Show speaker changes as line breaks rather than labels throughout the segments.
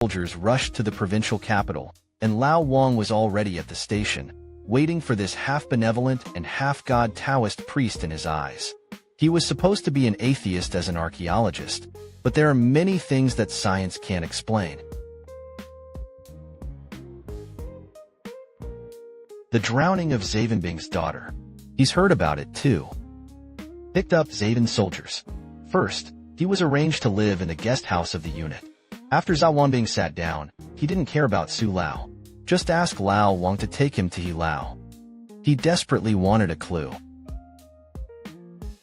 soldiers rushed to the provincial capital, and Lao Wang was already at the station, waiting for this half-benevolent and half-god Taoist priest in his eyes. He was supposed to be an atheist as an archaeologist, but there are many things that science can't explain. The drowning of Zavenbing's daughter. He's heard about it too. Picked up Zaven's soldiers. First, he was arranged to live in the guest house of the unit. After Zhao Wanbing sat down, he didn't care about Su Lao. Just ask Lao Wang to take him to He Lao. He desperately wanted a clue.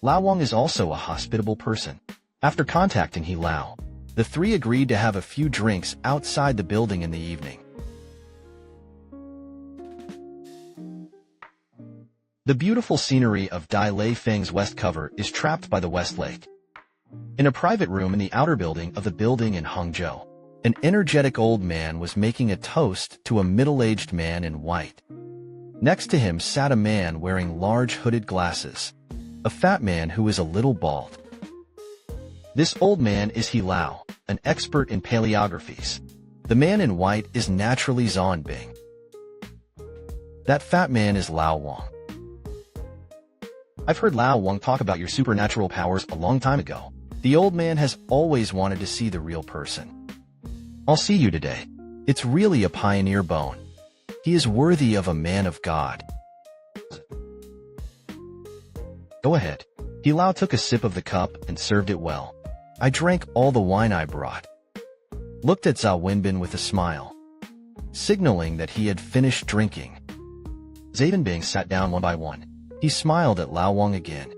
Lao Wang is also a hospitable person. After contacting He Lao, the three agreed to have a few drinks outside the building in the evening. The beautiful scenery of Dai Lei Feng's west cover is trapped by the West Lake. In a private room in the outer building of the building in Hangzhou, an energetic old man was making a toast to a middle-aged man in white. Next to him sat a man wearing large hooded glasses, a fat man who is a little bald. This old man is He Lao, an expert in paleographies. The man in white is naturally Zawenbing. That fat man is Lao Wang. I've heard Lao Wang talk about your supernatural powers a long time ago. The old man has always wanted to see the real person. I'll see you today. It's really a pioneer bone. He is worthy of a man of God. Go ahead. He Lao took a sip of the cup and served it well. I drank all the wine I brought. Looked at Zhao Wenbin with a smile, signaling that he had finished drinking. Zavenbing sat down one by one. He smiled at Lao Wang again.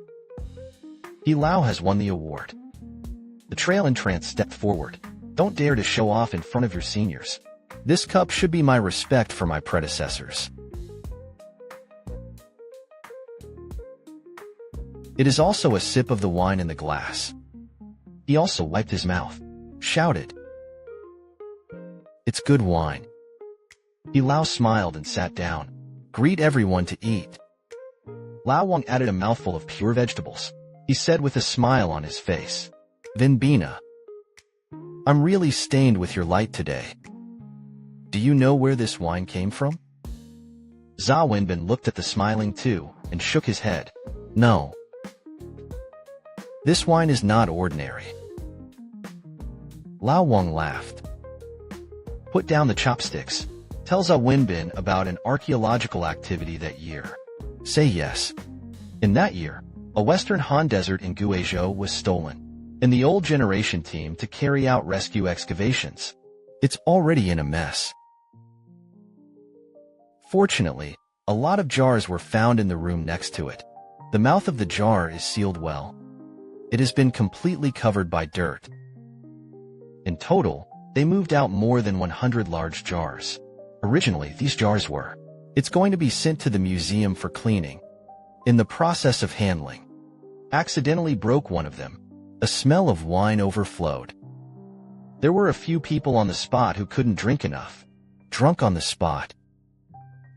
He Lao has won the award. The trail entrance stepped forward. Don't dare to show off in front of your seniors. This cup should be my respect for my predecessors. It is also a sip of the wine in the glass. He also wiped his mouth, shouted, "It's good wine." He Lao smiled and sat down. Greet everyone to eat. Lao Wang added a mouthful of pure vegetables. He said with a smile on his face, "Vinbina, I'm really stained with your light today. Do you know where this wine came from?" Zhao Wenbin looked at the smiling two and shook his head. "No. This wine is not ordinary." Lao Wang laughed. "Put down the chopsticks. Tell Zhao Wenbin about an archaeological activity that year." "Say yes." In that year, a Western Han desert in Guizhou was stolen, and the old generation team to carry out rescue excavations. It's already in a mess. Fortunately, a lot of jars were found in the room next to it. The mouth of the jar is sealed well. It has been completely covered by dirt. In total, they moved out more than 100 large jars. Originally, these jars were. It's going to be sent to the museum for cleaning. In the process of handling, accidentally broke one of them. A smell of wine overflowed. There were a few people on the spot who couldn't drink enough. Drunk on the spot.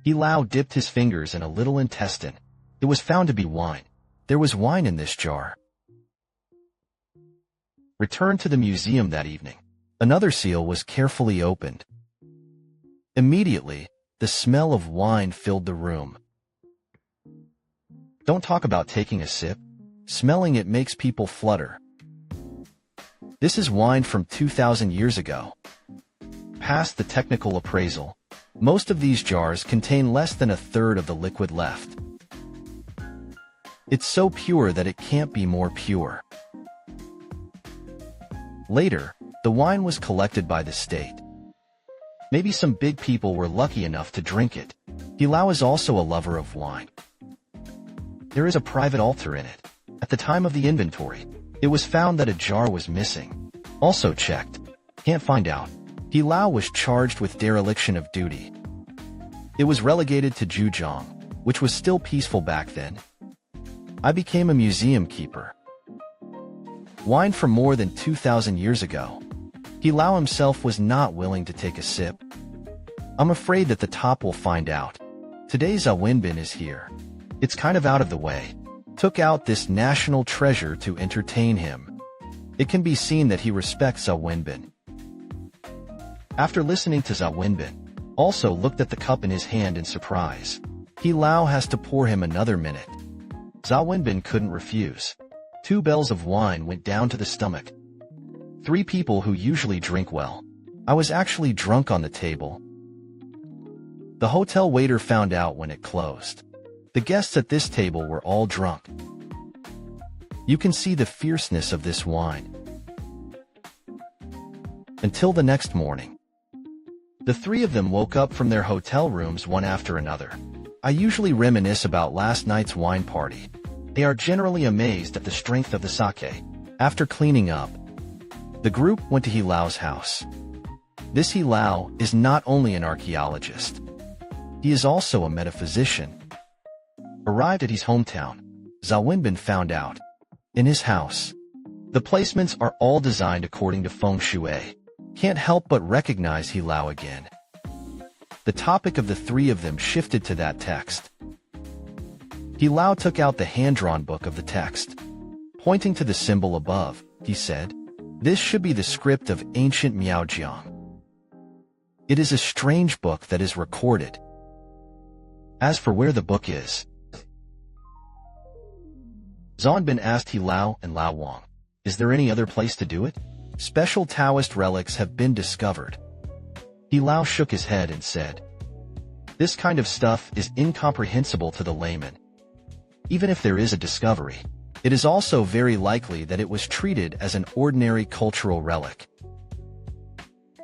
He Lao dipped his fingers in a little intestine. It was found to be wine. There was wine in this jar. Returned to the museum that evening. Another seal was carefully opened. Immediately, the smell of wine filled the room. Don't talk about taking a sip. Smelling it makes people flutter. This is wine from 2,000 years ago. Past the technical appraisal, most of these jars contain less than a third of the liquid left. It's so pure that it can't be more pure. Later, the wine was collected by the state. Maybe some big people were lucky enough to drink it. He Lao is also a lover of wine. There is a private altar in it. At the time of the inventory, it was found that a jar was missing. Also checked. Can't find out. He Lao was charged with dereliction of duty. It was relegated to Zhujiang, which was still peaceful back then. I became a museum keeper. Wine from more than 2,000 years ago. He Lao himself was not willing to take a sip. I'm afraid that the top will find out. Today Zhao Wenbin is here. It's kind of out of the way. Took out this national treasure to entertain him. It can be seen that he respects Zhao Wenbin. After listening to Zhao Wenbin, also looked at the cup in his hand in surprise. He Lao has to pour him another minute. Zhao Wenbin couldn't refuse. 2 bells of wine went down to the stomach. 3 people who usually drink well. I was actually drunk on the table. The hotel waiter found out when it closed. The guests at this table were all drunk. You can see the fierceness of this wine. Until the next morning. The 3 of them woke up from their hotel rooms one after another. I usually reminisce about last night's wine party. They are generally amazed at the strength of the sake. After cleaning up, the group went to He Lao's house. This He Lao is not only an archaeologist. He is also a metaphysician. Arrived at his hometown, Zhao Wenbin found out. In his house, the placements are all designed according to feng shui. Can't help but recognize He Lao again. The topic of the 3 of them shifted to that text. He Lao took out the hand-drawn book of the text. Pointing to the symbol above, he said, "This should be the script of ancient Miaojiang. It is a strange book that is recorded. As for where the book is..." Zonbin asked He Lao and Lao Wang, "Is there any other place to do it? Special Taoist relics have been discovered." He Lao shook his head and said, "This kind of stuff is incomprehensible to the layman. Even if there is a discovery, it is also very likely that it was treated as an ordinary cultural relic."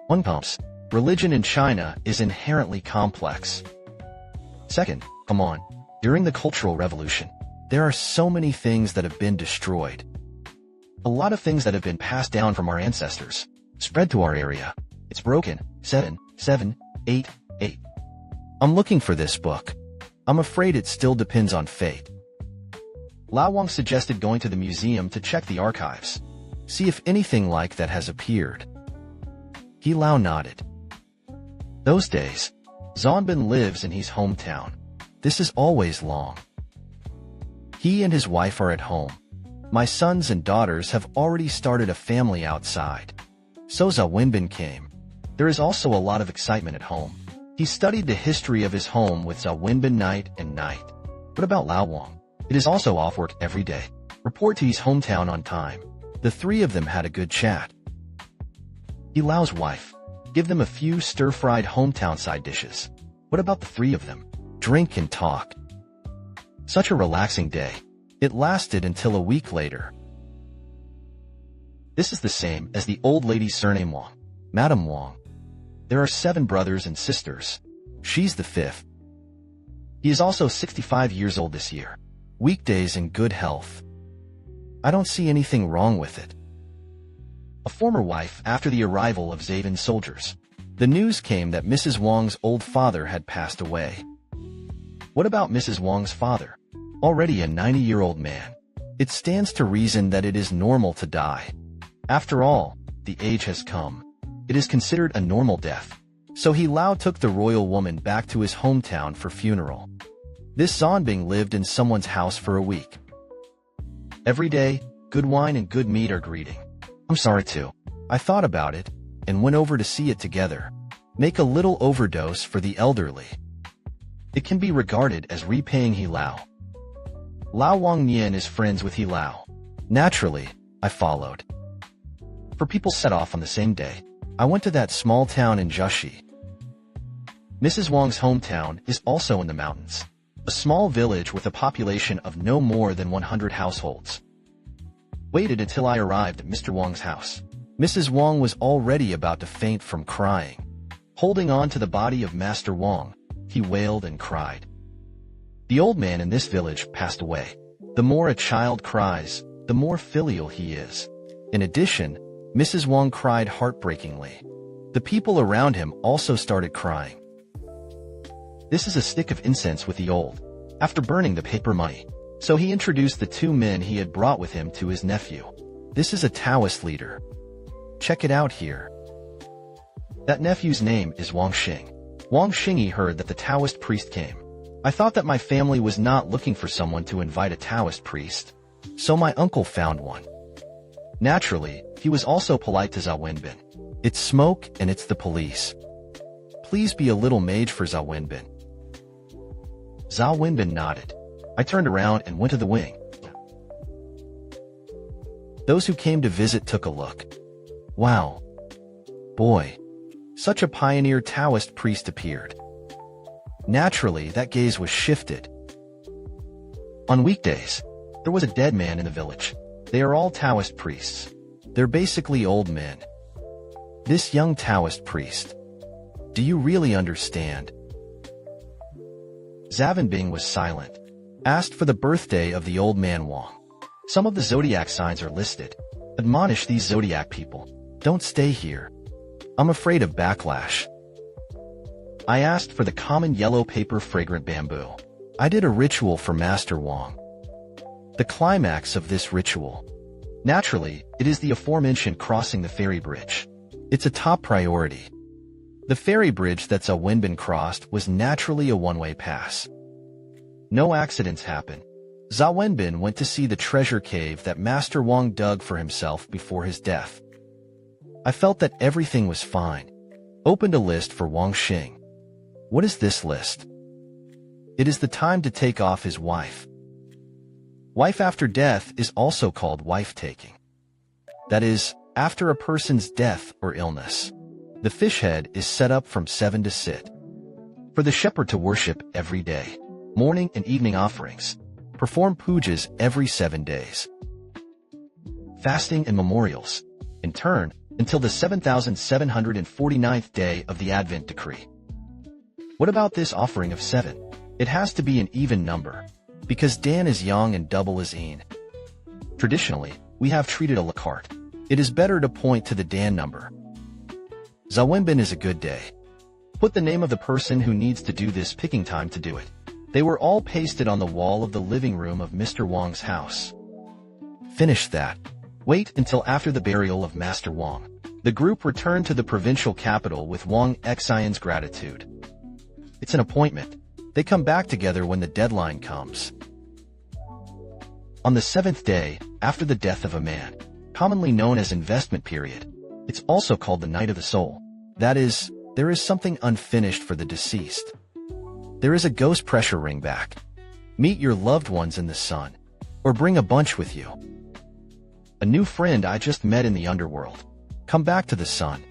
1. Religion in China is inherently complex. 2. Come on. During the Cultural Revolution, there are so many things that have been destroyed. A lot of things that have been passed down from our ancestors, spread to our area. It's broken. 7, 7, 8, 8. I'm looking for this book. I'm afraid it still depends on fate. Lao Wang suggested going to the museum to check the archives. See if anything like that has appeared. He Lao nodded. Those days, Zonbin lives in his hometown. This is always long. He and his wife are at home. My sons and daughters have already started a family outside. So Zhao Wenbin came. There is also a lot of excitement at home. He studied the history of his home with Zhao Wenbin night and night. What about Lao Wang? It is also off work every day. Report to his hometown on time. The 3 of them had a good chat. He Lao's wife. Give them a few stir-fried hometown side dishes. What about the 3 of them? Drink and talk. Such a relaxing day. It lasted until a week later. This is the same as the old lady's surname Wang, Madame Wang. There are 7 brothers and sisters. She's the 5th. He is also 65 years old this year. Weekdays in good health. I don't see anything wrong with it. A former wife after the arrival of Zaven soldiers. The news came that Mrs. Wang's old father had passed away. What about Mrs. Wang's father? Already a 90-year-old man. It stands to reason that it is normal to die. After all, the age has come. It is considered a normal death. So He Lao took the royal woman back to his hometown for funeral. This Zonbing lived in someone's house for a week. Every day, good wine and good meat are greeting. I'm sorry too. I thought about it, and went over to see it together. Make a little overdose for the elderly. It can be regarded as repaying He Lao. Lao Wang Nian is friends with He Lao. Naturally, I followed. For people set off on the same day, I went to that small town in Jiaxi. Mrs. Wang's hometown is also in the mountains. A small village with a population of no more than 100 households. Waited until I arrived at Mr. Wang's house. Mrs. Wang was already about to faint from crying. Holding on to the body of Master Wang, he wailed and cried. The old man in this village passed away. The more a child cries, the more filial he is. In addition, Mrs. Wang cried heartbreakingly. The people around him also started crying. This is a stick of incense with the old, after burning the paper money. So he introduced the 2 men he had brought with him to his nephew. This is a Taoist leader. Check it out here. That nephew's name is Wang Xing. Wang Xingyi heard that the Taoist priest came. I thought that my family was not looking for someone to invite a Taoist priest. So my uncle found one. Naturally, he was also polite to Zhao Wenbin. It's smoke and it's the police. Please be a little mage for Zhao Wenbin. Zhao Wenbin nodded. I turned around and went to the wing. Those who came to visit took a look. Wow. Boy. Such a pioneer Taoist priest appeared. Naturally, that gaze was shifted. On weekdays, there was a dead man in the village. They are all Taoist priests. They're basically old men. This young Taoist priest. Do you really understand? Zavenbing was silent. Asked for the birthday of the old man Wang. Some of the zodiac signs are listed. Admonish these zodiac people. Don't stay here. I'm afraid of backlash. I asked for the common yellow paper fragrant bamboo. I did a ritual for Master Wang. The climax of this ritual. Naturally, it is the aforementioned crossing the ferry bridge. It's a top priority. The ferry bridge that Zhao Wenbin crossed was naturally a one-way pass. No accidents happened. Zhao Wenbin went to see the treasure cave that Master Wang dug for himself before his death. I felt that everything was fine. Opened a list for Wang Xing. What is this list? It is the time to take off his wife. Wife after death is also called wife-taking. That is, after a person's death or illness. The fish head is set up from 7 to sit. For the shepherd to worship every day. Morning and evening offerings. Perform pujas every 7 days. Fasting and memorials. In turn, until the 7,749th day of the Advent decree. What about this offering of 7? It has to be an even number. Because Dan is yang and double is yin. Traditionally, we have treated a la carte. It is better to point to the Dan number. Zhao Wenbin is a good day. Put the name of the person who needs to do this picking time to do it. They were all pasted on the wall of the living room of Mr. Wang's house. Finish that. Wait until after the burial of Master Wang. The group returned to the provincial capital with Wang Xian's gratitude. It's an appointment. They come back together when the deadline comes. On the 7th day, after the death of a man, commonly known as investment period, it's also called the night of the soul. That is, there is something unfinished for the deceased. There is a ghost pressure ring back. Meet your loved ones in the sun. Or bring a bunch with you. A new friend I just met in the underworld. Come back to the sun.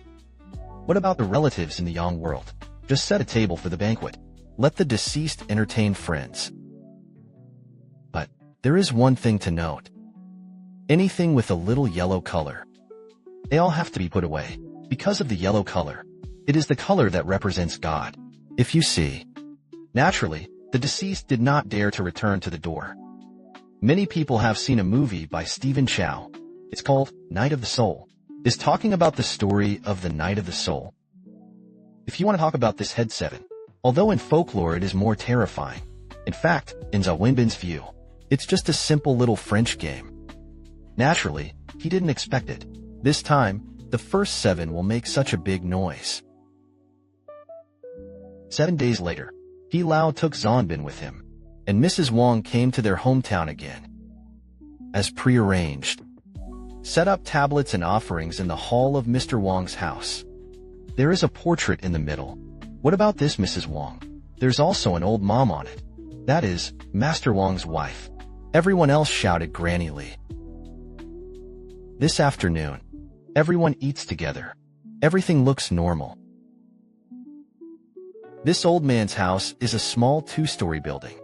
What about the relatives in the yang world? Just set a table for the banquet. Let the deceased entertain friends. But there is one thing to note. Anything with a little yellow color. They all have to be put away. Because of the yellow color. It is the color that represents God. If you see. Naturally, the deceased did not dare to return to the door. Many people have seen a movie by Stephen Chow. It's called Night of the Soul. Is talking about the story of the Night of the Soul. If you want to talk about this head 7, although in folklore it is more terrifying. In fact, in Zhao Wenbin's view, it's just a simple little French game. Naturally, he didn't expect it. This time, the first 7 will make such a big noise. 7 days later, He Lao took Zonbin with him, and Mrs. Wang came to their hometown again. As prearranged. Set up tablets and offerings in the hall of Mr. Wang's house. There is a portrait in the middle. What about this Mrs. Wang? There's also an old mom on it. That is, Master Wang's wife. Everyone else shouted Granny. This afternoon, everyone eats together. Everything looks normal. This old man's house is a small 2-story building.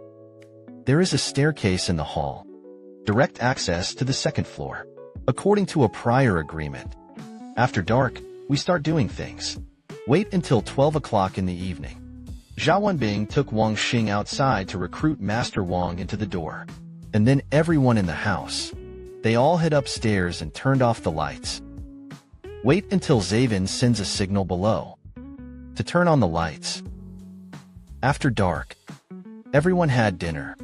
There is a staircase in the hall. Direct access to the 2nd floor. According to a prior agreement. After dark, we start doing things. Wait until 12 o'clock in the evening. Zhao Wenbin took Wang Xing outside to recruit Master Wang into the door. And then everyone in the house. They all hid upstairs and turned off the lights. Wait until Zavin sends a signal below. To turn on the lights. After dark, everyone had dinner.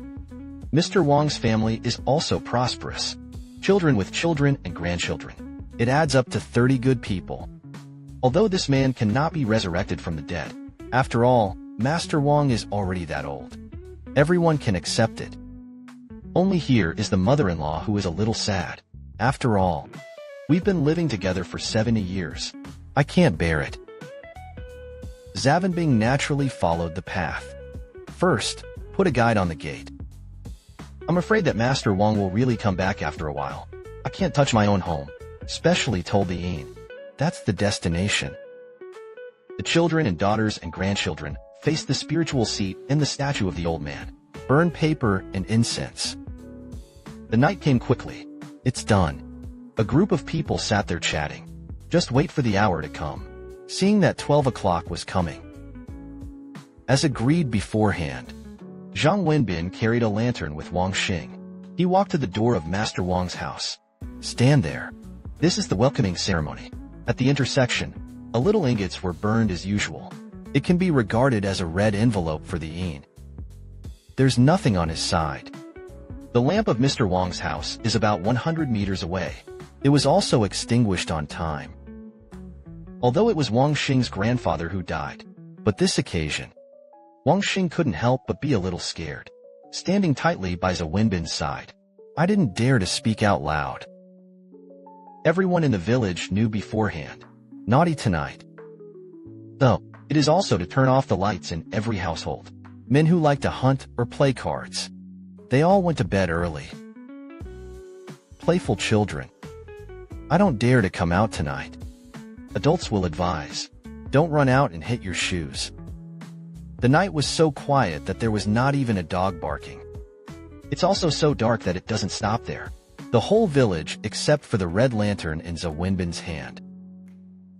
Mr. Wang's family is also prosperous. Children with children and grandchildren. It adds up to 30 good people. Although this man cannot be resurrected from the dead. After all, Master Wang is already that old. Everyone can accept it. Only here is the mother-in-law who is a little sad. After all, we've been living together for 70 years. I can't bear it. Zhao Wenbin naturally followed the path. First, put a guide on the gate. I'm afraid that Master Wang will really come back after a while. I can't touch my own home, especially told the yin. That's the destination. The children and daughters and grandchildren faced the spiritual seat and the statue of the old man. Burn paper and incense. The night came quickly. It's done. A group of people sat there chatting. Just wait for the hour to come. Seeing that 12 o'clock was coming. As agreed beforehand, Zhang Wenbin carried a lantern with Wang Xing. He walked to the door of Master Wang's house. Stand there. This is the welcoming ceremony. At the intersection, a little ingots were burned as usual. It can be regarded as a red envelope for the yin. There's nothing on his side. The lamp of Mr. Wang's house is about 100 meters away. It was also extinguished on time. Although it was Wang Xing's grandfather who died, but this occasion, Wang Xing couldn't help but be a little scared, standing tightly by Zhao Wenbin's side. I didn't dare to speak out loud. Everyone in the village knew beforehand. Naughty tonight. Though, it is also to turn off the lights in every household. Men who like to hunt or play cards. They all went to bed early. Playful children. I don't dare to come out tonight. Adults will advise. Don't run out and hit your shoes. The night was so quiet that there was not even a dog barking. It's also so dark that it doesn't stop there. The whole village except for the red lantern in Zhao Wenbin's hand.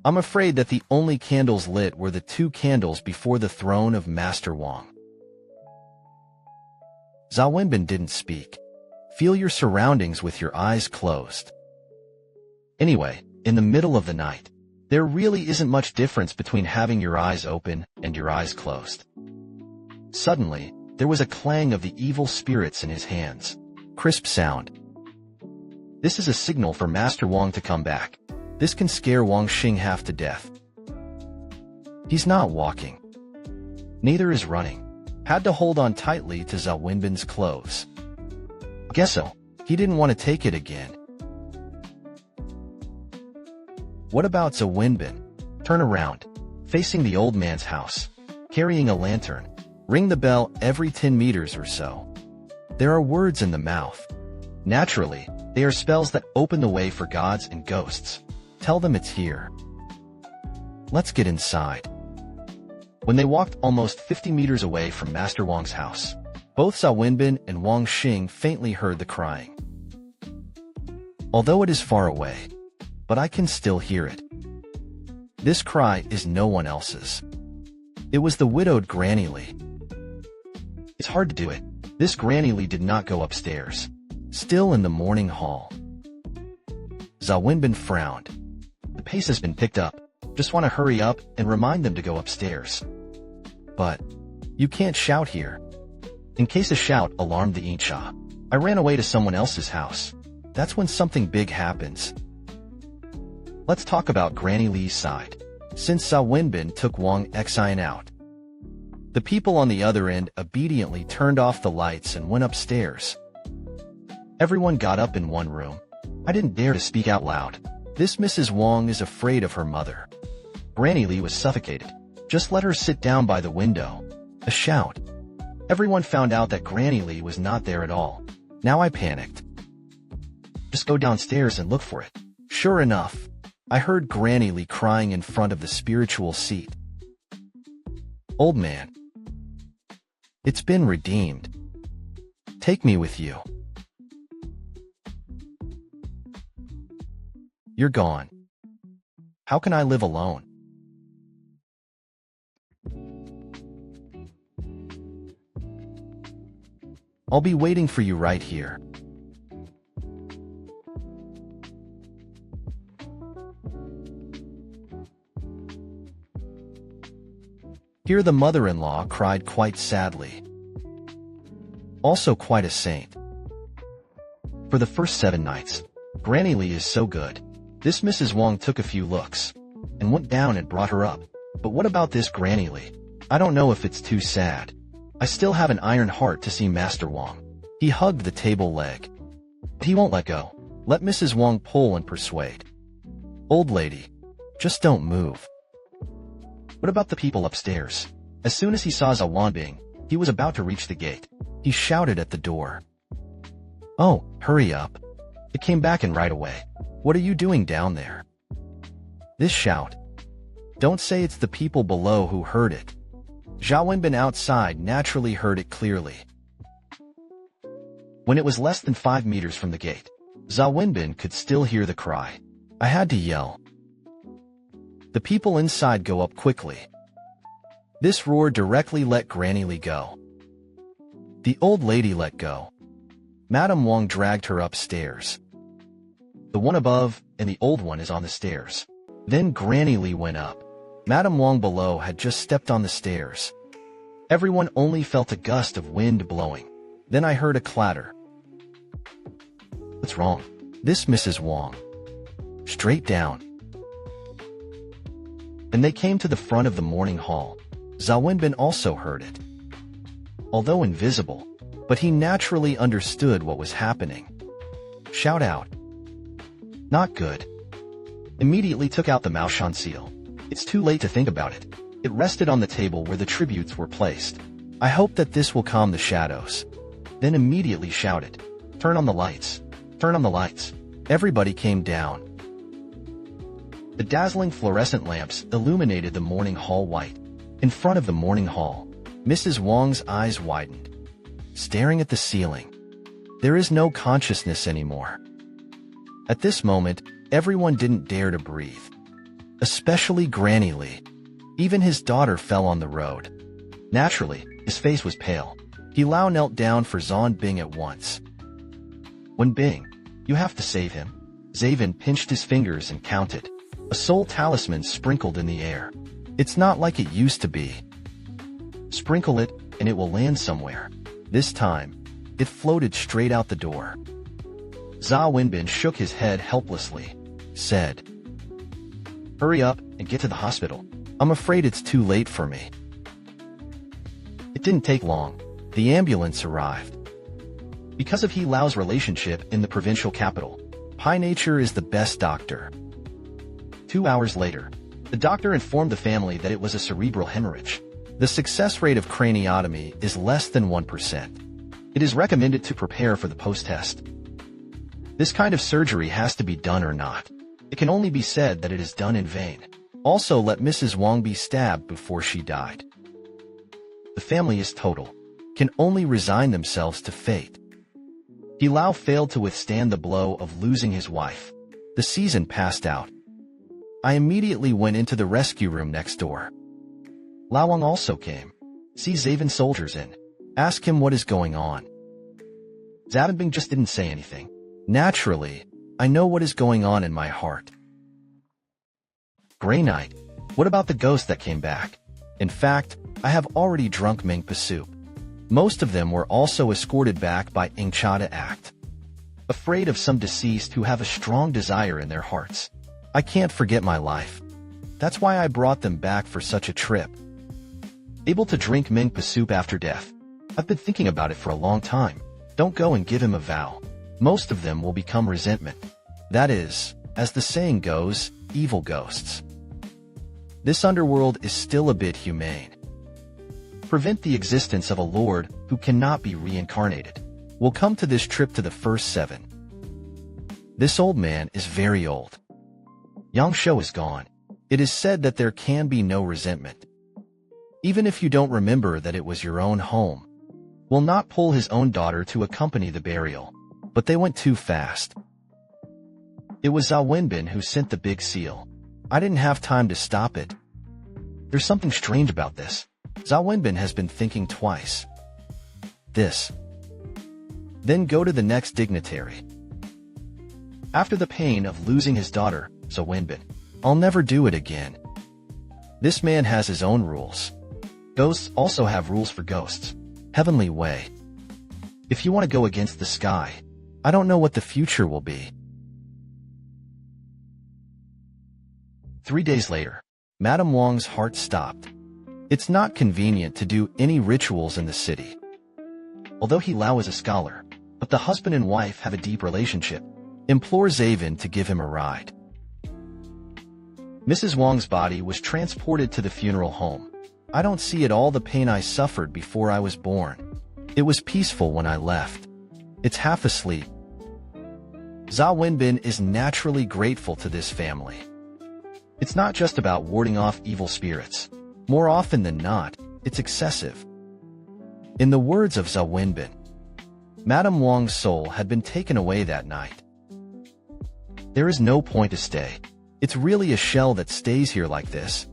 I'm afraid that the only candles lit were the 2 candles before the throne of Master Wang. Zhao Wenbin didn't speak. Feel your surroundings with your eyes closed. Anyway, in the middle of the night, there really isn't much difference between having your eyes open and your eyes closed. Suddenly, there was a clang of the evil spirits in his hands. Crisp sound. This is a signal for Master Wang to come back. This can scare Wang Xing half to death. He's not walking. Neither is running. Had to hold on tightly to Zhao Wenbin's clothes. Guess so. He didn't want to take it again. What about Zhao Wenbin? Turn around, facing the old man's house, carrying a lantern. Ring the bell every 10 meters or so. There are words in the mouth. Naturally, they are spells that open the way for gods and ghosts. Tell them it's here. Let's get inside. When they walked almost 50 meters away from Master Wang's house, both Zhao Wenbin and Wang Xing faintly heard the crying. Although it is far away, but I can still hear it. This cry is no one else's. It was the widowed Granny Li. It's hard to do it. This Granny Li did not go upstairs. Still in the morning hall. Zhao Wenbin frowned. The pace has been picked up. Just want to hurry up and remind them to go upstairs. But, you can't shout here. In case a shout alarmed the Incha, I ran away to someone else's house. That's when something big happens. Let's talk about Granny Li's side. Since Zhao Wenbin took Wang Xian out, the people on the other end obediently turned off the lights and went upstairs. Everyone got up in one room. I didn't dare to speak out loud. This Mrs. Wang is afraid of her mother. Granny Li was suffocated. Just let her sit down by the window. A shout. Everyone found out that Granny Li was not there at all. Now I panicked. Just go downstairs and look for it. Sure enough, I heard Granny Li crying in front of the spiritual seat. Old man. It's been redeemed. Take me with you. You're gone. How can I live alone? I'll be waiting for you right here. Here the mother-in-law cried quite sadly. Also quite a saint. For the first 7 nights, Granny Li is so good. This Mrs. Wang took a few looks, and went down and brought her up. But what about this Granny Li? I don't know if it's too sad. I still have an iron heart to see Master Wang. He hugged the table leg. He won't let go. Let Mrs. Wang pull and persuade. Old lady, Just don't move. What about the people upstairs? As soon as he saw Zhao Wenbin, he was about to reach the gate. He shouted at the door. Oh, hurry up. It came back in right away. What are you doing down there? This shout. Don't say it's the people below who heard it. Zhao Wenbin outside naturally heard it clearly. When it was less than 5 meters from the gate, Zhao Wenbin could still hear the cry. I had to yell. The people inside go up quickly. This roar directly let Granny Li go. The old lady let go. Madame Wang dragged her upstairs. The one above and the old one is on the stairs. Then Granny Li went up. Madame Wang below had just stepped on the stairs. Everyone only felt a gust of wind blowing. Then I heard a clatter. What's wrong? This Mrs. Wang. Straight down. And they came to the front of the morning hall. Zhao Wenbin also heard it. Although invisible, but he naturally understood what was happening. Shout out. Not good. Immediately took out the Maoshan seal. It's too late to think about it. It rested on the table where the tributes were placed. I hope that this will calm the shadows. Then immediately shouted. Turn on the lights. Turn on the lights. Everybody came down. The dazzling fluorescent lamps illuminated the morning hall white. In front of the morning hall, Mrs. Wang's eyes widened, staring at the ceiling. There is no consciousness anymore. At this moment, everyone didn't dare to breathe. Especially Granny Li. Even his daughter fell on the road. Naturally, his face was pale. He Lao knelt down for Zhao Wenbin at once. Wenbin, you have to save him. Zavin pinched his fingers and counted. A soul talisman sprinkled in the air. It's not like it used to be. Sprinkle it, and it will land somewhere. This time, it floated straight out the door. Zhao Wenbin shook his head helplessly, said, Hurry up and get to the hospital. I'm afraid it's too late for me. It didn't take long. The ambulance arrived. Because of He Lao's relationship in the provincial capital, Pai Nature is the best doctor. 2 hours later, the doctor informed the family that it was a cerebral hemorrhage. The success rate of craniotomy is less than 1%. It is recommended to prepare for the post-test. This kind of surgery has to be done or not. It can only be said that it is done in vain. Also, let Mrs. Wang be stabbed before she died. The family is total, can only resign themselves to fate. He Lao failed to withstand the blow of losing his wife. The season passed out. I immediately went into the rescue room next door. Lao Wang also came. See Zavin soldiers in. Ask him what is going on. Zhao Wenbin just didn't say anything. Naturally, I know what is going on in my heart. Grey Knight, what about the ghost that came back? In fact, I have already drunk Mingpa soup. Most of them were also escorted back by Ingcha to act. Afraid of some deceased who have a strong desire in their hearts. I can't forget my life. That's why I brought them back for such a trip. Able to drink Mingpa soup after death. I've been thinking about it for a long time. Don't go and give him a vow. Most of them will become resentment. That is, as the saying goes, evil ghosts. This underworld is still a bit humane. Prevent the existence of a lord who cannot be reincarnated. We'll come to this trip to the first 7. This old man is very old. Yang Shou is gone. It is said that there can be no resentment. Even if you don't remember that it was your own home. Will not pull his own daughter to accompany the burial. But they went too fast. It was Zhao Wenbin who sent the big seal. I didn't have time to stop it. There's something strange about this. Zhao Wenbin has been thinking twice. This. Then go to the next dignitary. After the pain of losing his daughter, Zhao Wenbin, I'll never do it again. This man has his own rules. Ghosts also have rules for ghosts. Heavenly way. If you want to go against the sky, I don't know what the future will be. 3 days later, Madame Wang's heart stopped. It's not convenient to do any rituals in the city. Although He Lao is a scholar, but the husband and wife have a deep relationship. Implore Zavin to give him a ride. Mrs. Wang's body was transported to the funeral home. I don't see at all the pain I suffered before I was born. It was peaceful when I left. It's half asleep. Zhao Wenbin is naturally grateful to this family. It's not just about warding off evil spirits. More often than not, it's excessive. In the words of Zhao Wenbin, Madame Wang's soul had been taken away that night. There is no point to stay. It's really a shell that stays here like this.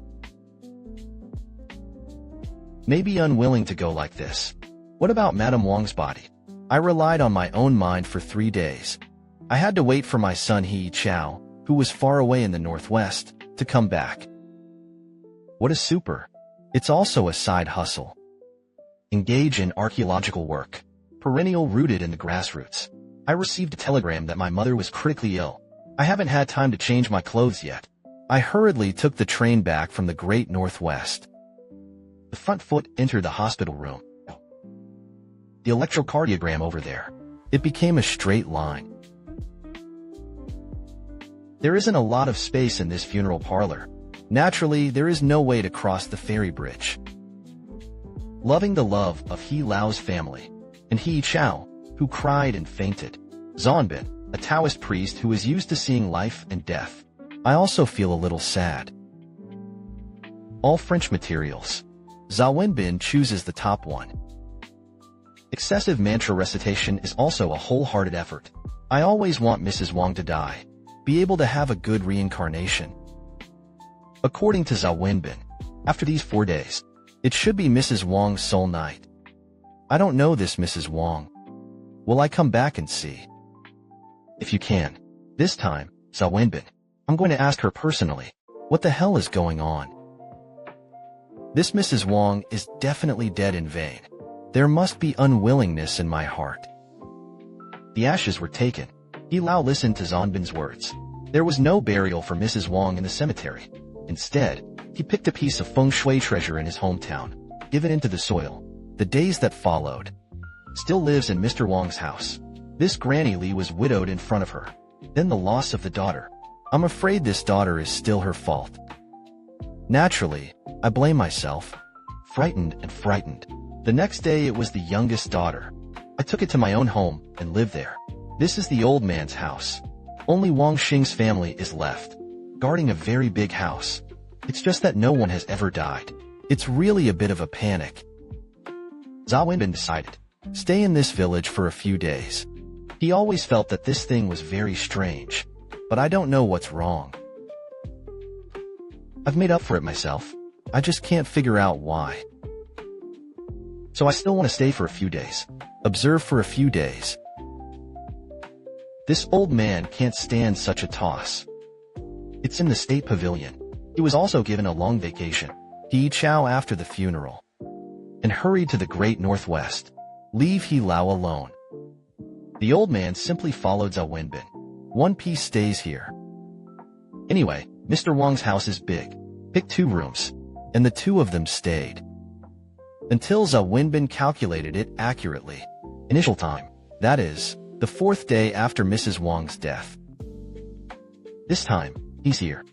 Maybe unwilling to go like this. What about Madame Wang's body? I relied on my own mind for 3 days. I had to wait for my son He Chao, who was far away in the northwest, to come back. What a super. It's also a side hustle. Engage in archaeological work. Perennial rooted in the grassroots. I received a telegram that my mother was critically ill. I haven't had time to change my clothes yet. I hurriedly took the train back from the Great Northwest. The front foot entered the hospital room. The electrocardiogram over there. It became a straight line. There isn't a lot of space in this funeral parlor. Naturally, there is no way to cross the ferry bridge. Loving the love of He Lao's family, and He Chao, who cried and fainted. Zonbin, a Taoist priest who is used to seeing life and death. I also feel a little sad. All French materials. Zhao Wenbin chooses the top one. Excessive mantra recitation is also a wholehearted effort. I always want Mrs. Wang to die, be able to have a good reincarnation. According to Zhao Wenbin, after these 4 days, it should be Mrs. Wang's soul night. I don't know this Mrs. Wang. Will I come back and see? If you can. This time, Zhao Wenbin, I'm going to ask her personally, what the hell is going on? This Mrs. Wang is definitely dead in vain. There must be unwillingness in my heart. The ashes were taken. He Lao listened to Zonbin's words. There was no burial for Mrs. Wang in the cemetery. Instead, he picked a piece of feng shui treasure in his hometown, given into the soil. The days that followed. Still lives in Mr. Wang's house. This Granny Li was widowed in front of her. Then the loss of the daughter. I'm afraid this daughter is still her fault. Naturally, I blame myself. Frightened. The next day it was the youngest daughter. I took it to my own home and lived there. This is the old man's house. Only Wang Xing's family is left, guarding a very big house. It's just that no one has ever died. It's really a bit of a panic. Zhao Wenbin decided, stay in this village for a few days. He always felt that this thing was very strange, but I don't know what's wrong. I've made up for it myself. I just can't figure out why. So I still want to stay for a few days. Observe for a few days. This old man can't stand such a toss. It's in the state pavilion. He was also given a long vacation. He Chao after the funeral. And hurried to the Great Northwest. Leave He Lao alone. The old man simply followed Zhao Wenbin. One piece stays here. Anyway, Mr. Wang's house is big. Pick 2 rooms. And the 2 of them stayed. Until Zhao Wenbin calculated it accurately. Initial time. That is, the 4th day after Mrs. Wang's death. This time, he's here.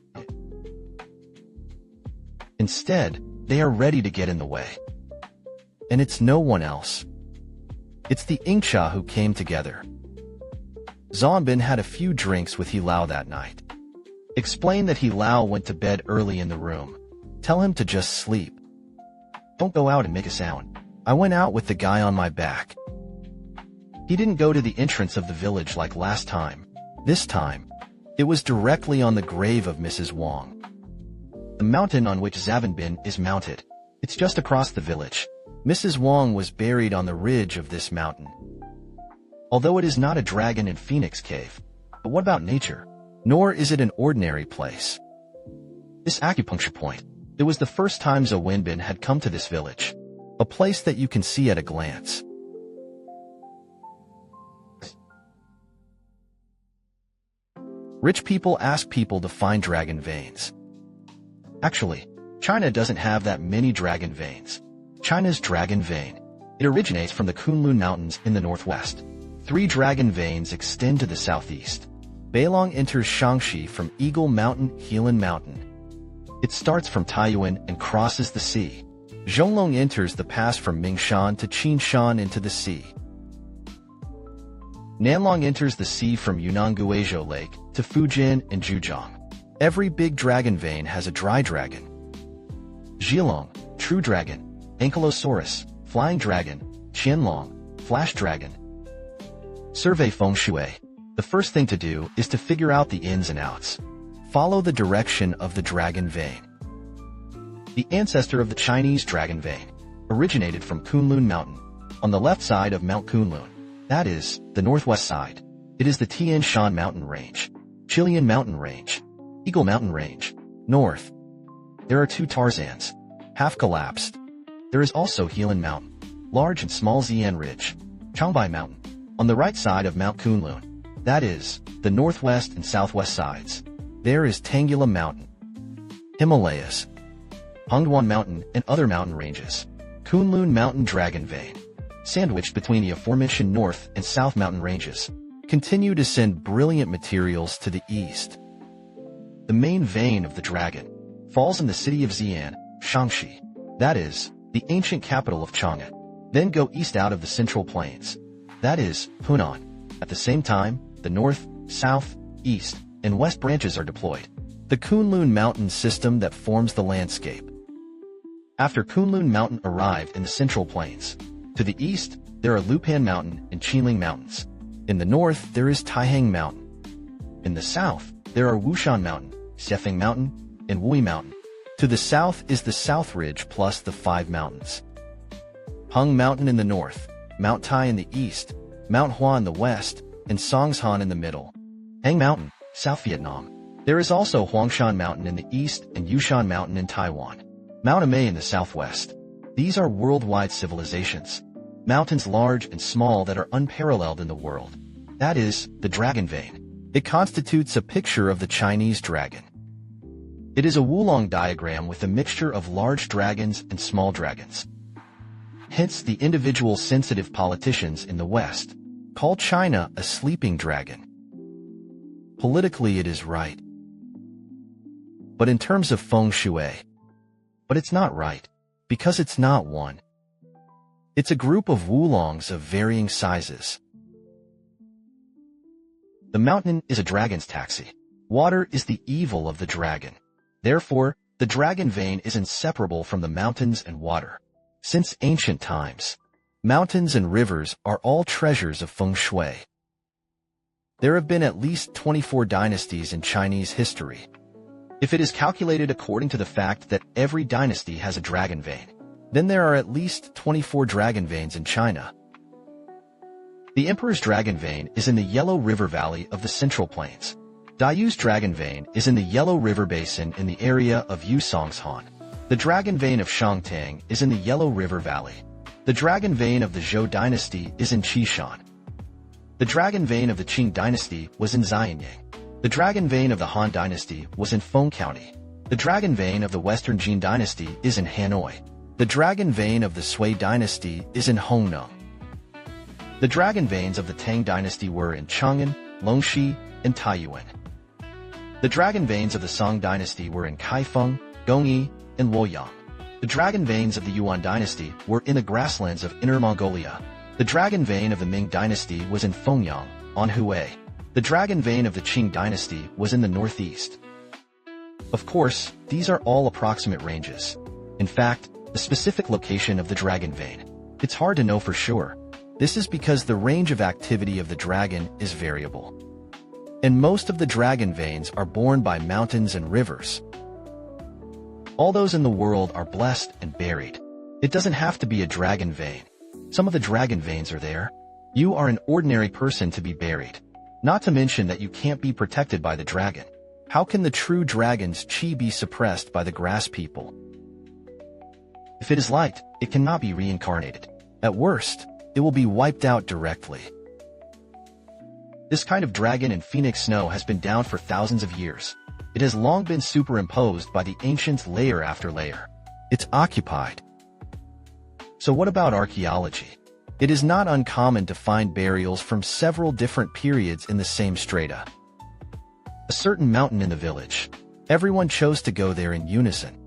Instead, they are ready to get in the way. And it's no one else. It's the Ingcha who came together. Zonbin had a few drinks with He Lao that night. Explain that He Lao went to bed early in the room. Tell him to just sleep. Don't go out and make a sound. I went out with the guy on my back. He didn't go to the entrance of the village like last time. This time, it was directly on the grave of Mrs. Wang. The mountain on which Zavenbin is mounted. It's just across the village. Mrs. Wang was buried on the ridge of this mountain. Although it is not a dragon and phoenix cave, but what about nature? Nor is it an ordinary place. This acupuncture point. It was the first time Zhao Wenbin had come to this village. A place that you can see at a glance. Rich people ask people to find dragon veins. Actually, China doesn't have that many dragon veins. China's dragon vein. It originates from the Kunlun Mountains in the northwest. 3 dragon veins extend to the southeast. Beilong enters Shaanxi from Eagle Mountain, Helan Mountain. It starts from Taiyuan and crosses the sea. Zhonglong enters the pass from Mingshan to Qinshan into the sea. Nanlong enters the sea from Yunnan Guizhou Lake to Fujian and Zhujiang. Every big dragon vein has a dry dragon. Zhilong, true dragon, Ankylosaurus, flying dragon, Qianlong, flash dragon. Survey feng shui. The first thing to do is to figure out the ins and outs. Follow the direction of the dragon vein. The ancestor of the Chinese dragon vein originated from Kunlun Mountain, on the left side of Mount Kunlun. That is, the northwest side. It is the Tian Shan Mountain Range, Chilean Mountain Range, Eagle Mountain Range, north. There are two Tarzans, half collapsed. There is also Helan Mountain, large and small Zian Ridge, Changbai Mountain, on the right side of Mount Kunlun. That is, the northwest and southwest sides. There is Tangula Mountain, Himalayas, Hongduan Mountain and other mountain ranges. Kunlun Mountain Dragon Vein, sandwiched between the aforementioned North and South mountain ranges, continue to send brilliant materials to the east. The main vein of the dragon falls in the city of Xi'an, Shaanxi, that is, the ancient capital of Chang'an. Then go east out of the Central Plains, that is, Hunan. At the same time, the north, south, east, and west branches are deployed. The Kunlun Mountain system that forms the landscape. After Kunlun Mountain arrived in the Central Plains, to the east, there are Lupan Mountain and Qinling Mountains. In the north, there is Taihang Mountain. In the south, there are Wushan Mountain, Xiefeng Mountain, and Wui Mountain. To the south is the South Ridge plus the 5 mountains. Hung Mountain in the north, Mount Tai in the east, Mount Hua in the west, and Songshan in the middle. Hang Mountain, South Vietnam. There is also Huangshan Mountain in the east and Yushan Mountain in Taiwan. Mount Amei in the southwest. These are worldwide civilizations. Mountains large and small that are unparalleled in the world. That is, the dragon vein. It constitutes a picture of the Chinese dragon. It is a Wulong diagram with a mixture of large dragons and small dragons. Hence the individual sensitive politicians in the West call China a sleeping dragon. Politically it is right. But in terms of feng shui, but it's not right, because it's not one. It's a group of Wulongs of varying sizes. The mountain is a dragon's taxi. Water is the evil of the dragon. Therefore, the dragon vein is inseparable from the mountains and water. Since ancient times, mountains and rivers are all treasures of feng shui. There have been at least 24 dynasties in Chinese history. If it is calculated according to the fact that every dynasty has a dragon vein, then there are at least 24 dragon veins in China. The Emperor's dragon vein is in the Yellow River Valley of the Central Plains. Dayu's dragon vein is in the Yellow River Basin in the area of Yusongshan. The dragon vein of Shangtang is in the Yellow River Valley. The dragon vein of the Zhou dynasty is in Qishan. The dragon vein of the Qing dynasty was in Xianyang. The dragon vein of the Han dynasty was in Feng County. The dragon vein of the Western Jin dynasty is in Hanoi. The dragon vein of the Sui dynasty is in Hongnong. The dragon veins of the Tang dynasty were in Chang'an, Longxi, and Taiyuan. The dragon veins of the Song dynasty were in Kaifeng, Gongyi, and Luoyang. The dragon veins of the Yuan dynasty were in the grasslands of Inner Mongolia. The dragon vein of the Ming dynasty was in Fengyang, on Hubei. The dragon vein of the Qing dynasty was in the northeast. Of course, these are all approximate ranges. In fact, the specific location of the dragon vein, it's hard to know for sure. This is because the range of activity of the dragon is variable. And most of the dragon veins are borne by mountains and rivers. All those in the world are blessed and buried. It doesn't have to be a dragon vein. Some of the dragon veins are there. You are an ordinary person to be buried. Not to mention that you can't be protected by the dragon. How can the true dragon's chi be suppressed by the grass people? If it is light, it cannot be reincarnated. At worst, it will be wiped out directly. This kind of dragon in phoenix snow has been down for thousands of years. It has long been superimposed by the ancients layer after layer. It's occupied. So what about archaeology? It is not uncommon to find burials from several different periods in the same strata. A certain mountain in the village. Everyone chose to go there in unison.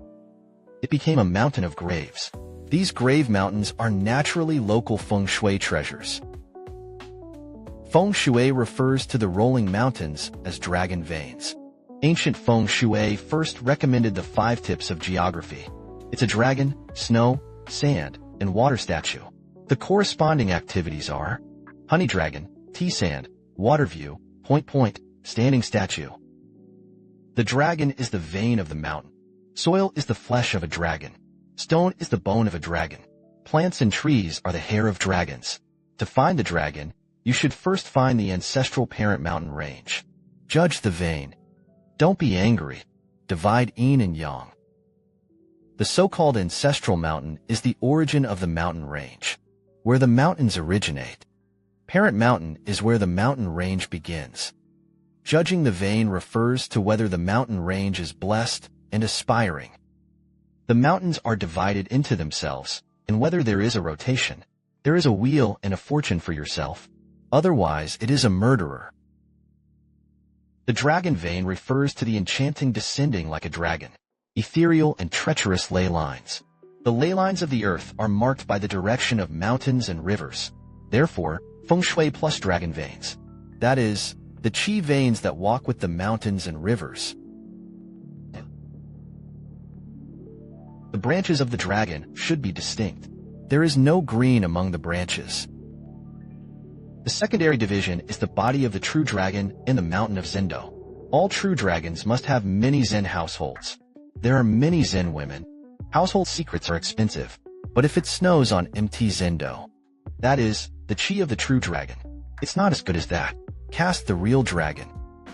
It became a mountain of graves. These grave mountains are naturally local feng shui treasures. Feng shui refers to the rolling mountains as dragon veins. Ancient feng shui first recommended the 5 tips of geography. It's a dragon, snow, sand, and water statue. The corresponding activities are honey dragon, tea sand, water view, point, standing statue. The dragon is the vein of the mountain. Soil is the flesh of a dragon. Stone is the bone of a dragon. Plants and trees are the hair of dragons. To find the dragon, you should first find the ancestral parent mountain range. Judge the vein. Don't be angry. Divide yin and yang. The so-called ancestral mountain is the origin of the mountain range, where the mountains originate. Parent mountain is where the mountain range begins. Judging the vein refers to whether the mountain range is blessed and aspiring. The mountains are divided into themselves, and whether there is a rotation, there is a wheel and a fortune for yourself. Otherwise, it is a murderer. The dragon vein refers to the enchanting descending like a dragon, ethereal and treacherous ley lines. The ley lines of the earth are marked by the direction of mountains and rivers. Therefore, feng shui plus dragon veins. That is, the qi veins that walk with the mountains and rivers. The branches of the dragon should be distinct. There is no green among the branches. The secondary division is the body of the true dragon and the mountain of Zendo. All true dragons must have many Zen households. There are many Zen women. Household secrets are expensive, but if it snows on MT Zendo, that is, the chi of the true dragon, it's not as good as that. Cast the real dragon.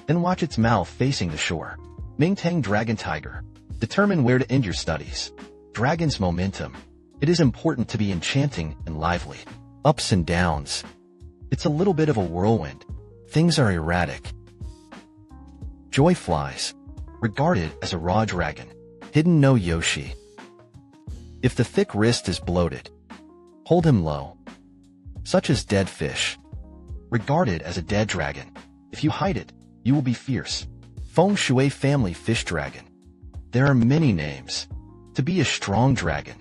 Then watch its mouth facing the shore. Mingtang Dragon Tiger. Determine where to end your studies. Dragon's momentum. It is important to be enchanting and lively. Ups and downs. It's a little bit of a whirlwind. Things are erratic. Joy flies. Regarded as a raw dragon. Hidden no Yoshi. If the thick wrist is bloated, hold him low. Such as dead fish. Regarded as a dead dragon. If you hide it, you will be fierce. Feng Shui family fish dragon. There are many names. To be a strong dragon,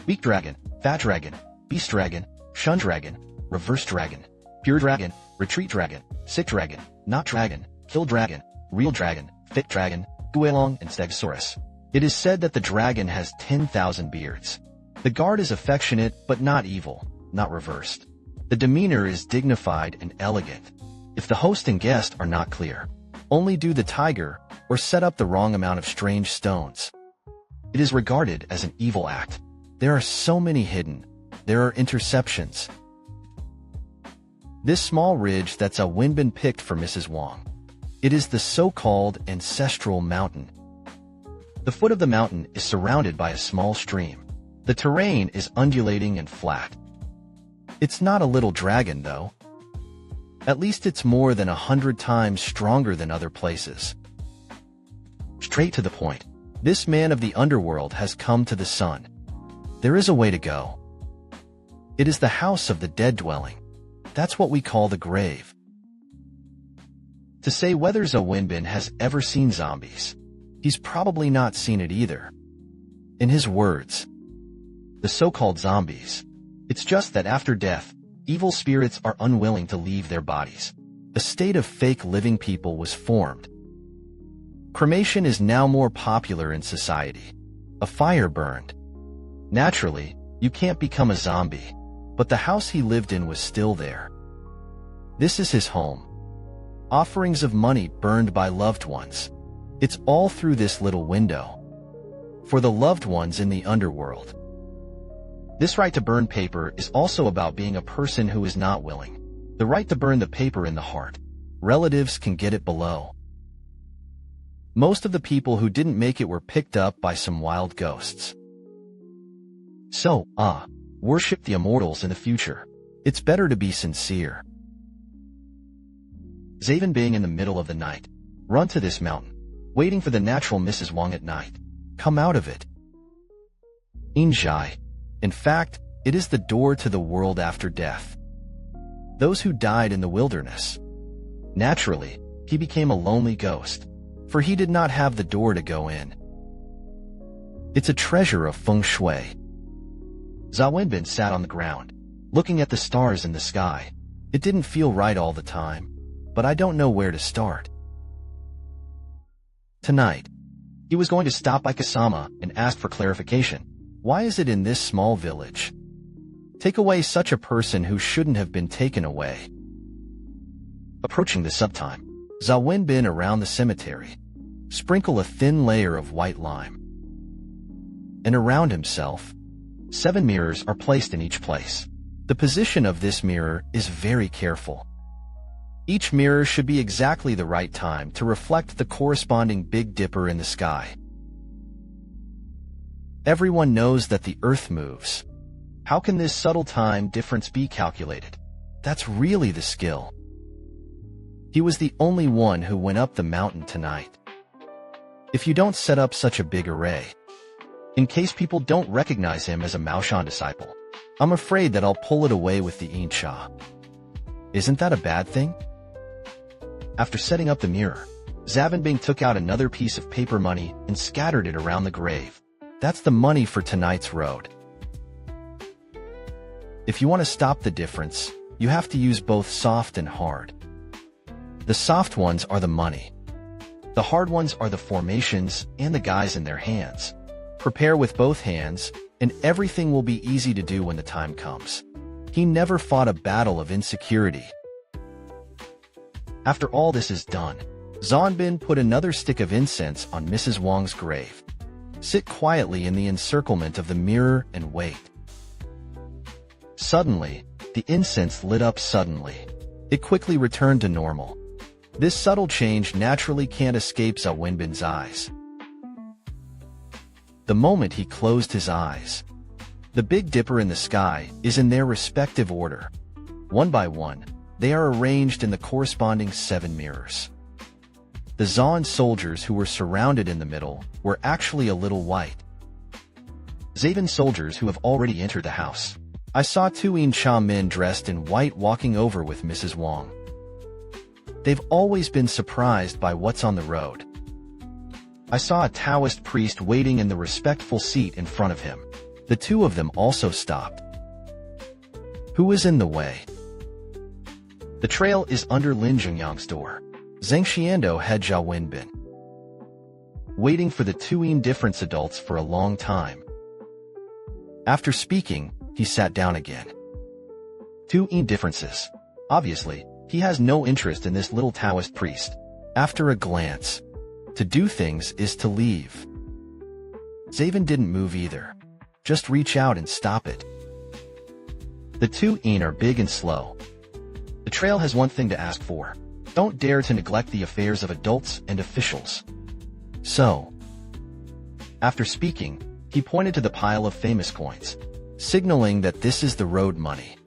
weak dragon, fat dragon, beast dragon, shun dragon, reverse dragon, pure dragon, retreat dragon, sick dragon, not dragon, kill dragon, real dragon, fit dragon, Guelong and Stegosaurus. It is said that the dragon has 10,000 beards. The guard is affectionate but not evil, not reversed. The demeanor is dignified and elegant. If the host and guest are not clear, only do the tiger or set up the wrong amount of strange stones. It is regarded as an evil act. There are so many hidden. There are interceptions. This small ridge that's a Wenbin picked for Mrs. Wang. It is the so-called ancestral mountain. The foot of the mountain is surrounded by a small stream. The terrain is undulating and flat. It's not a little dragon, though. At least it's more than 100 times stronger than other places. Straight to the point. This man of the underworld has come to the sun. There is a way to go. It is the house of the dead dwelling. That's what we call the grave. To say whether Zhou Wenbin has ever seen zombies, he's probably not seen it either. In his words, the so-called zombies, it's just that after death, evil spirits are unwilling to leave their bodies. A state of fake living people was formed. Cremation is now more popular in society. A fire burned. Naturally, you can't become a zombie, but the house he lived in was still there. This is his home. Offerings of money burned by loved ones. It's all through this little window. For the loved ones in the underworld. This right to burn paper is also about being a person who is not willing. The right to burn the paper in the heart. Relatives can get it below. Most of the people who didn't make it were picked up by some wild ghosts. So, worship the immortals in the future. It's better to be sincere. Zaven being in the middle of the night. Run to this mountain. Waiting for the natural Mrs. Wang at night. Come out of it. Injai. In fact, it is the door to the world after death. Those who died in the wilderness. Naturally, he became a lonely ghost. for he did not have the door to go in. It's a treasure of feng shui. Zhao Wenbin sat on the ground, looking at the stars in the sky. It didn't feel right all the time, but I don't know where to start. Tonight, he was going to stop by Kasama and ask for clarification. Why is it in this small village? Take away such a person who shouldn't have been taken away. Approaching the subtime, Zhao Wenbin around the cemetery. Sprinkle a thin layer of white lime. And around himself, 7 mirrors are placed in each place. The position of this mirror is very careful. Each mirror should be exactly the right time to reflect the corresponding Big Dipper in the sky. Everyone knows that the Earth moves. How can this subtle time difference be calculated? That's really the skill. He was the only one who went up the mountain tonight. If you don't set up such a big array, in case people don't recognize him as a Maoshan disciple, I'm afraid that I'll pull it away with the Insha. Isn't that a bad thing? After setting up the mirror, Zavenbing took out another piece of paper money and scattered it around the grave. That's the money for tonight's road. If you want to stop the difference, you have to use both soft and hard. The soft ones are the money. The hard ones are the formations and the guys in their hands. Prepare with both hands, and everything will be easy to do when the time comes. He never fought a battle of insecurity. After all this is done, Zanbin put another stick of incense on Mrs. Wang's grave. Sit quietly in the encirclement of the mirror and wait. Suddenly, the incense lit up suddenly. It quickly returned to normal. This subtle change naturally can't escape Zhao Wenbin's eyes. The moment he closed his eyes, the Big Dipper in the sky is in their respective order. One by one, they are arranged in the corresponding 7 mirrors. The Zan soldiers who were surrounded in the middle were actually a little white. Zaven soldiers who have already entered the house. I saw 2 Insha men dressed in white walking over with Mrs. Wang. They've always been surprised by what's on the road. I saw a Taoist priest waiting in the respectful seat in front of him. The 2 of them also stopped. Who was in the way? The trail is under Lin Zhengyang's door. Zheng Xiando had Zhao Wenbin waiting for the 2 indifference adults for a long time. After speaking, he sat down again. 2 indifferences. Obviously, he has no interest in this little Taoist priest. After a glance, to do things is to leave. Zaven didn't move either. Just reach out and stop it. The 2 in are big and slow. The trail has one thing to ask for. Don't dare to neglect the affairs of adults and officials. So, after speaking, he pointed to the pile of famous coins, signaling that this is the road money.